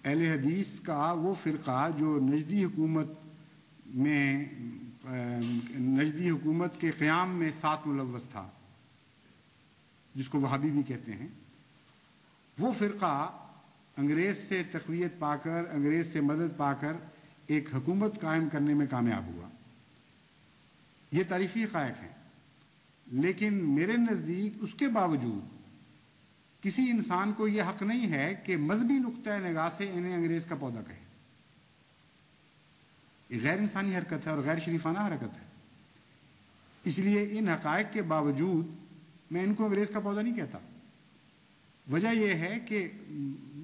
اہل حدیث کا وہ فرقہ جو نجدی حکومت کے قیام میں ساتھ ملوث تھا، جس کو وہابی بھی کہتے ہیں، وہ فرقہ انگریز سے تقویت پا کر، انگریز سے مدد پا کر ایک حکومت قائم کرنے میں کامیاب ہوا۔ یہ تاریخی حقائق ہیں، لیکن میرے نزدیک اس کے باوجود کسی انسان کو یہ حق نہیں ہے کہ مذہبی نقطۂ نگاہ سے انہیں انگریز کا پودا کہے۔ یہ غیر انسانی حرکت ہے اور غیر شریفانہ حرکت ہے۔ اس لیے ان حقائق کے باوجود میں ان کو انگریز کا پودا نہیں کہتا۔ وجہ یہ ہے کہ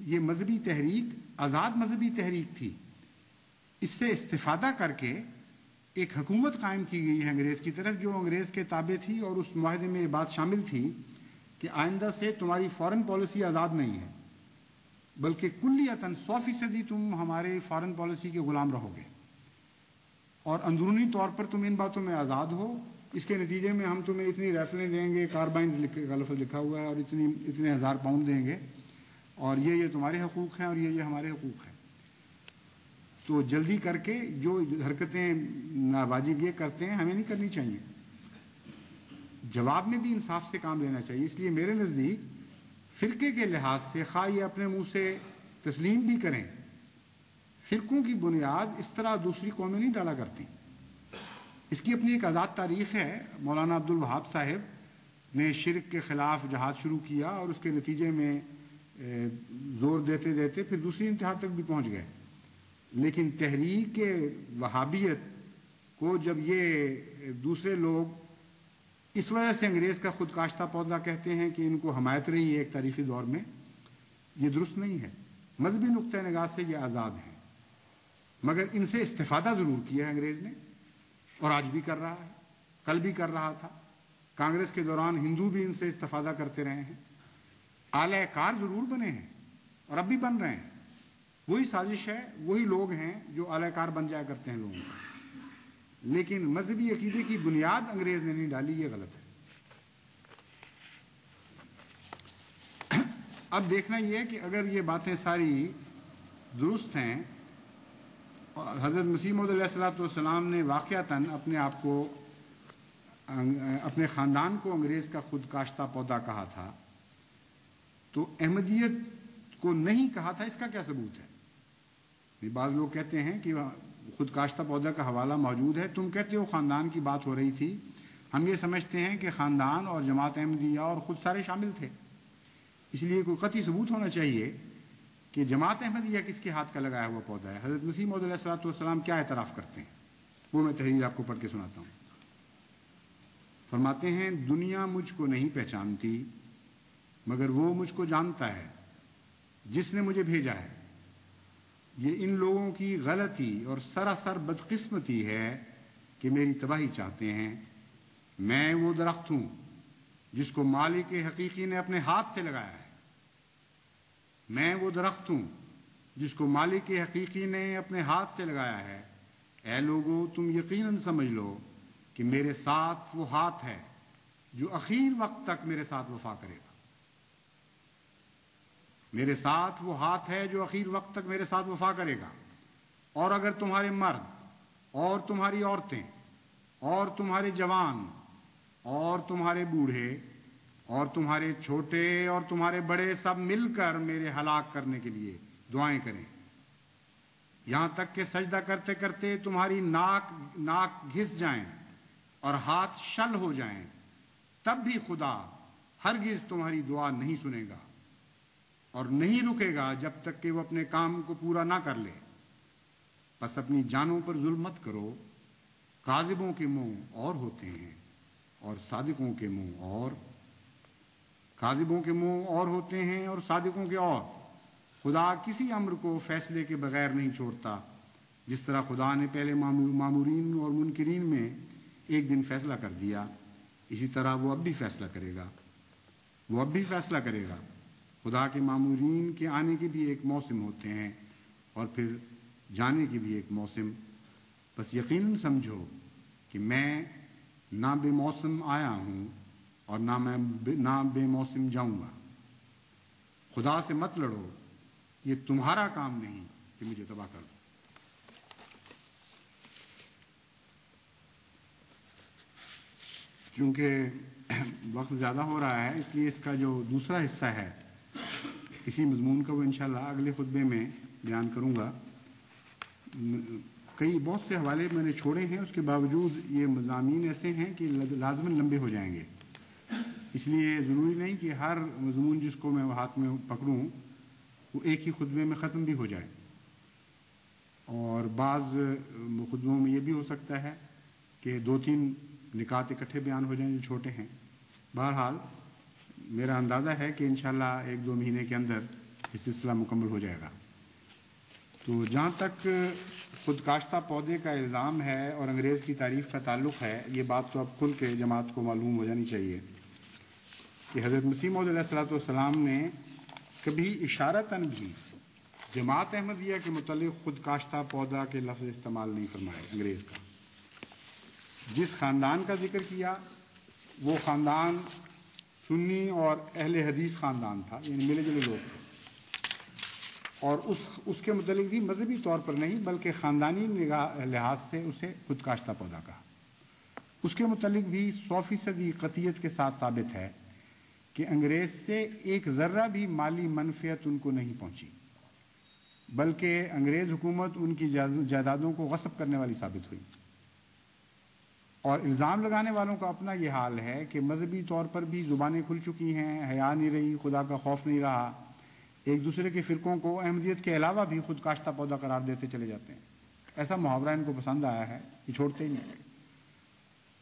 یہ مذہبی تحریک آزاد مذہبی تحریک تھی، اس سے استفادہ کر کے ایک حکومت قائم کی گئی ہے انگریز کی طرف، جو انگریز کے تابع تھی، اور اس معاہدے میں یہ بات شامل تھی کہ آئندہ سے تمہاری فارن پالیسی آزاد نہیں ہے، بلکہ کلیتاً 100% تم ہمارے فارن پالیسی کے غلام رہو گے، اور اندرونی طور پر تم ان باتوں میں آزاد ہو۔ اس کے نتیجے میں ہم تمہیں اتنی رائفلیں دیں گے، کاربائنز کا لفظ لکھا ہوا ہے، اور اتنے ہزار پاؤنڈ دیں گے، اور یہ تمہارے حقوق ہیں اور یہ ہمارے حقوق ہیں۔ تو جلدی کر کے جو حرکتیں ناواجب یہ کرتے ہیں، ہمیں نہیں کرنی چاہیے۔ جواب میں بھی انصاف سے کام لینا چاہیے۔ اس لیے میرے نزدیک فرقے کے لحاظ سے خواہ یہ اپنے منہ سے تسلیم بھی کریں، فرقوں کی بنیاد اس طرح دوسری قومیں نہیں ڈالا کرتی۔ اس کی اپنی ایک آزاد تاریخ ہے۔ مولانا عبد الوہاب صاحب نے شرک کے خلاف جہاد شروع کیا، اور اس کے نتیجے میں زور دیتے دیتے پھر دوسری انتہا تک بھی پہنچ گئے، لیکن تحریک وہابیت کو جب یہ دوسرے لوگ اس وجہ سے انگریز کا خود کاشتہ پودا کہتے ہیں کہ ان کو حمایت رہی ہے ایک تاریخی دور میں، یہ درست نہیں ہے۔ مذہبی نقطۂ نگاہ سے یہ آزاد ہیں، مگر ان سے استفادہ ضرور کیا ہے انگریز نے، اور آج بھی کر رہا ہے، کل بھی کر رہا تھا۔ کانگریس کے دوران ہندو بھی ان سے استفادہ کرتے رہے ہیں، اعلی کار ضرور بنے ہیں اور اب بھی بن رہے ہیں۔ وہی سازش ہے، وہی لوگ ہیں جو اعلی کار بن جایا کرتے ہیں لوگوں کو، لیکن مذہبی عقیدے کی بنیاد انگریز نے نہیں ڈالی، یہ غلط ہے۔ اب دیکھنا یہ ہے کہ اگر یہ باتیں ساری درست ہیں، حضرت مسیح موعود علیہ الصلوۃ والسلام نے واقعتاً اپنے آپ کو، اپنے خاندان کو انگریز کا خود کاشتہ پودا کہا تھا، تو احمدیت کو نہیں کہا تھا، اس کا کیا ثبوت ہے؟ بعض لوگ کہتے ہیں کہ خود کاشتہ پودا کا حوالہ موجود ہے، تم کہتے ہو خاندان کی بات ہو رہی تھی، ہم یہ سمجھتے ہیں کہ خاندان اور جماعت احمدیہ اور خود سارے شامل تھے۔ اس لیے کوئی قطعی ثبوت ہونا چاہیے کہ جماعت احمدیہ کس کے ہاتھ کا لگایا ہوا پودا ہے۔ حضرت مسیح موعود علیہ الصلوۃ والسلام کیا اعتراف کرتے ہیں، وہ میں تحریر آپ کو پڑھ کے سناتا ہوں۔ فرماتے ہیں، دنیا مجھ کو نہیں پہچانتی، مگر وہ مجھ کو جانتا ہے جس نے مجھے بھیجا ہے۔ یہ ان لوگوں کی غلطی اور سراسر بدقسمتی ہے کہ میری تباہی چاہتے ہیں۔ میں وہ درخت ہوں جس کو مالک حقیقی نے اپنے ہاتھ سے لگایا ہے۔ میں وہ درخت ہوں جس کو مالک حقیقی نے اپنے ہاتھ سے لگایا ہے۔ اے لوگو، تم یقیناً سمجھ لو کہ میرے ساتھ وہ ہاتھ ہے جو اخیر وقت تک میرے ساتھ وفا کرے گا۔ میرے ساتھ وہ ہاتھ ہے جو اخیر وقت تک میرے ساتھ وفا کرے گا۔ اور اگر تمہارے مرد اور تمہاری عورتیں اور تمہارے جوان اور تمہارے بوڑھے اور تمہارے چھوٹے اور تمہارے بڑے سب مل کر میرے ہلاک کرنے کے لیے دعائیں کریں، یہاں تک کہ سجدہ کرتے کرتے تمہاری ناک گھس جائیں اور ہاتھ شل ہو جائیں، تب بھی خدا ہرگز تمہاری دعا نہیں سنے گا اور نہیں رکے گا جب تک کہ وہ اپنے کام کو پورا نہ کر لے۔ بس اپنی جانوں پر ظلم مت کرو، کاذبوں کے منہ اور ہوتے ہیں اور صادقوں کے منہ اور، کاذبوں کے منہ اور ہوتے ہیں اور صادقوں کے اور۔ خدا کسی امر کو فیصلے کے بغیر نہیں چھوڑتا۔ جس طرح خدا نے پہلے مامورین اور منکرین میں ایک دن فیصلہ کر دیا، اسی طرح وہ اب بھی فیصلہ کرے گا، وہ اب بھی فیصلہ کرے گا۔ خدا کے مامورین کے آنے کے بھی ایک موسم ہوتے ہیں اور پھر جانے کی بھی ایک موسم۔ بس یقیناً سمجھو کہ میں نہ بے موسم آیا ہوں اور نہ بے موسم جاؤں گا۔ خدا سے مت لڑو، یہ تمہارا کام نہیں کہ مجھے تباہ کر دو۔ چونکہ وقت زیادہ ہو رہا ہے، اس لیے اس کا جو دوسرا حصہ ہے اسی مضمون کا وہ انشاءاللہ اگلے خطبے میں بیان کروں گا۔ بہت سے حوالے میں نے چھوڑے ہیں، اس کے باوجود یہ مضامین ایسے ہیں کہ لازماً لمبے ہو جائیں گے، اس لیے ضروری نہیں کہ ہر مضمون جس کو میں ہاتھ میں پکڑوں وہ ایک ہی خطبے میں ختم بھی ہو جائے، اور بعض خطبوں میں یہ بھی ہو سکتا ہے کہ 2-3 نکات اکٹھے بیان ہو جائیں جو چھوٹے ہیں۔ بہرحال میرا اندازہ ہے کہ انشاءاللہ 1-2 مہینے کے اندر یہ سلسلہ مکمل ہو جائے گا۔ تو جہاں تک خود کاشتہ پودے کا الزام ہے اور انگریز کی تعریف کا تعلق ہے، یہ بات تو اب کھل کے جماعت کو معلوم ہو جانی چاہیے کہ حضرت مسیح موعود علیہ الصلوۃ والسلام نے کبھی اشارتاً بھی جماعت احمدیہ کے متعلق خود کاشتہ پودا کے لفظ استعمال نہیں فرمائے۔ انگریز کا جس خاندان کا ذکر کیا وہ خاندان سنی اور اہل حدیث خاندان تھا، یعنی ملے جلے لوگ تھے، اور اس کے متعلق بھی مذہبی طور پر نہیں بلکہ خاندانی لحاظ سے اسے خود کاشتہ پودا کہا۔ اس کے متعلق بھی 100% قطعیت کے ساتھ ثابت ہے کہ انگریز سے ایک ذرہ بھی مالی منفعت ان کو نہیں پہنچی، بلکہ انگریز حکومت ان کی جائیدادوں کو غصب کرنے والی ثابت ہوئی۔ اور الزام لگانے والوں کا اپنا یہ حال ہے کہ مذہبی طور پر بھی زبانیں کھل چکی ہیں، حیا نہیں رہی، خدا کا خوف نہیں رہا، ایک دوسرے کے فرقوں کو احمدیت کے علاوہ بھی خود کاشتہ پودا قرار دیتے چلے جاتے ہیں۔ ایسا محاورہ ان کو پسند آیا ہے، یہ چھوڑتے ہی نہیں،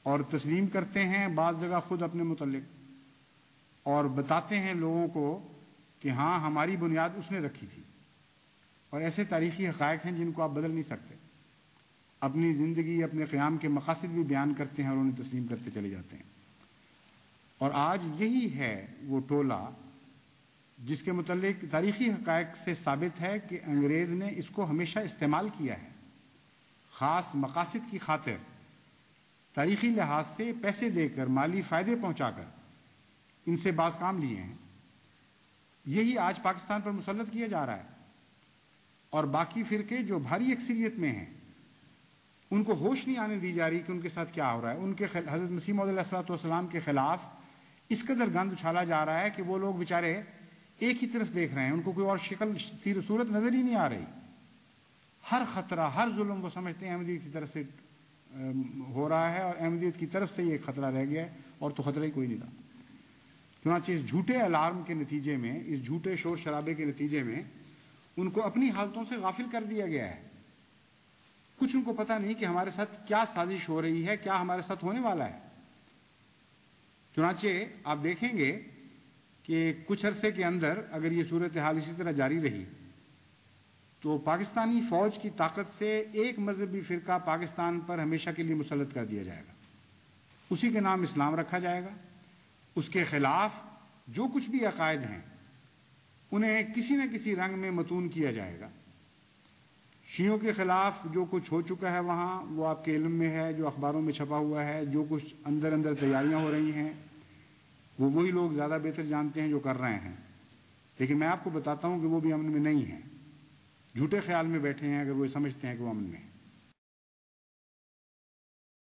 اور تسلیم کرتے ہیں بعض جگہ خود اپنے متعلق، اور بتاتے ہیں لوگوں کو کہ ہاں ہماری بنیاد اس نے رکھی تھی۔ اور ایسے تاریخی حقائق ہیں جن کو آپ بدل نہیں سکتے، اپنی زندگی اپنے قیام کے مقاصد بھی بیان کرتے ہیں اور انہیں تسلیم کرتے چلے جاتے ہیں۔ اور آج یہی ہے وہ ٹولہ جس کے متعلق تاریخی حقائق سے ثابت ہے کہ انگریز نے اس کو ہمیشہ استعمال کیا ہے، خاص مقاصد کی خاطر، تاریخی لحاظ سے پیسے دے کر، مالی فائدے پہنچا کر ان سے بعض کام لیے ہیں۔ یہی آج پاکستان پر مسلط کیا جا رہا ہے، اور باقی فرقے جو بھاری اکثریت میں ہیں ان کو ہوش نہیں آنے دی جا رہی کہ ان کے ساتھ کیا ہو رہا ہے۔ ان کے حضرت مسیح موعود علیہ الصلوۃ والسلام کے خلاف اس قدر گند اچھالا جا رہا ہے کہ وہ لوگ بیچارے ایک ہی طرف دیکھ رہے ہیں، ان کو کوئی اور شکل صورت نظر ہی نہیں آ رہی۔ ہر خطرہ، ہر ظلم وہ سمجھتے ہیں احمدیت کی طرف سے ہو رہا ہے، اور احمدیت کی طرف سے یہ خطرہ رہ گیا ہے، اور تو خطرہ ہی کوئی نہیں رہا۔ چنانچہ اس جھوٹے الارم کے نتیجے میں، اس جھوٹے شور شرابے کے نتیجے میں ان کو اپنی حالتوں سے غافل کر دیا گیا ہے۔ کچھ ان کو پتہ نہیں کہ ہمارے ساتھ کیا سازش ہو رہی ہے، کیا ہمارے ساتھ ہونے والا ہے۔ چنانچہ آپ دیکھیں گے کہ کچھ عرصے کے اندر اگر یہ صورتحال اسی طرح جاری رہی تو پاکستانی فوج کی طاقت سے ایک مذہبی فرقہ پاکستان پر ہمیشہ کے لیے مسلط کر دیا جائے گا، اسی کے نام اسلام رکھا جائے گا، اس کے خلاف جو کچھ بھی عقائد ہیں انہیں کسی نہ کسی رنگ میں متون کیا جائے گا۔ شیعوں کے خلاف جو کچھ ہو چکا ہے وہاں وہ آپ کے علم میں ہے، جو اخباروں میں چھپا ہوا ہے، جو کچھ اندر اندر تیاریاں ہو رہی ہیں وہ وہی لوگ زیادہ بہتر جانتے ہیں جو کر رہے ہیں، لیکن میں آپ کو بتاتا ہوں کہ وہ بھی امن میں نہیں ہیں، جھوٹے خیال میں بیٹھے ہیں اگر وہ سمجھتے ہیں کہ وہ امن میں ہیں۔